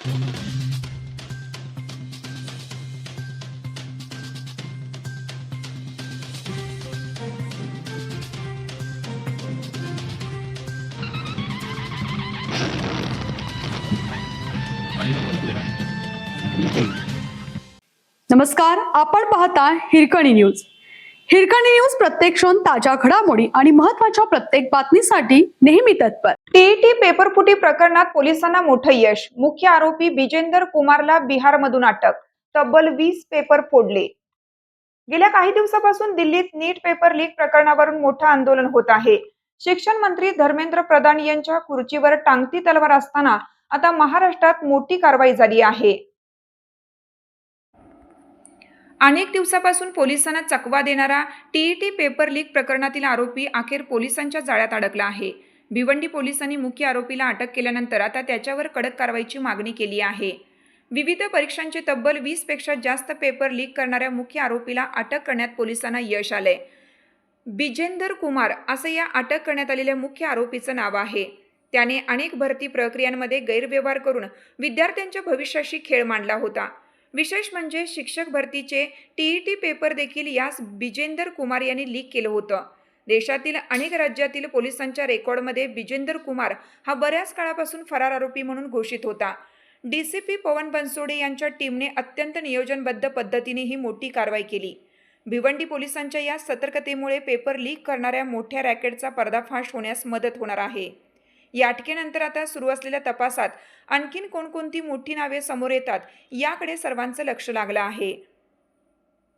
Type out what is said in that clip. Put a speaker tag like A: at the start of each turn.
A: नमस्कार, आपण पाहता हिरकणी न्यूज. हिरकणी न्यूज प्रत्येक क्षण ताज्या घडामोडी आणि महत्त्वाच्या प्रत्येक बातमीसाठी नेहमी तत्पर.
B: टीईटी पेपरफुटी प्रकरणात पोलिसांना मोठं यश. मुख्य आरोपी बिजेंदर कुमारला बिहारमधून अटक. तब्बल 20 पेपर फोडले. गेल्या काही दिवसापासून दिल्लीत नीट पेपर लीक प्रकरणावरून मोठं आंदोलन होत आहे. शिक्षण मंत्री धर्मेंद्र प्रधान यांच्या खुर्चीवर टांगती तलवार असताना आता महाराष्ट्रात मोठी कारवाई झाली आहे. अनेक दिवसापासून पोलिसांना चकवा देणारा टीईटी पेपर लीक प्रकरणातील आरोपी अखेर पोलिसांच्या जाळ्यात अडकला आहे. भिवंडी पोलिसांनी मुख्य आरोपीला अटक केल्यानंतर आता त्याच्यावर कडक कारवाईची मागणी केली आहे. विविध परीक्षांचे तब्बल 20 पेक्षा जास्त पेपर लीक करणाऱ्या मुख्य आरोपीला अटक करण्यात पोलिसांना यश आलंय. बिजेंदर कुमार असं या अटक करण्यात आलेल्या मुख्य आरोपीचं नाव आहे. त्याने अनेक भरती प्रक्रियांमध्ये गैरव्यवहार करून विद्यार्थ्यांच्या भविष्याशी खेळ मांडला होता. विशेष म्हणजे शिक्षक भरतीचे टीईटी पेपर देखील यास बिजेंदर कुमार यांनी लीक केलं होतं. देशातील अनेक राज्यातील पोलिसांच्या रेकॉर्डमध्ये बिजेंदर कुमार हा बऱ्याच काळापासून फरार आरोपी म्हणून घोषित होता. डीसीपी पवन बनसोडे यांच्या टीमने अत्यंत नियोजनबद्ध पद्धतीने ही मोठी कारवाई केली. भिवंडी पोलिसांच्या या सतर्कतेमुळे पेपर लीक करणाऱ्या मोठ्या रॅकेटचा पर्दाफाश होण्यास मदत होणार आहे. या अटकेनंतर आता सुरू असलेल्या तपासात आणखीन कोणकोणती मोठी नावे समोर येतात याकडे सर्वांचं लक्ष लागलं आहे.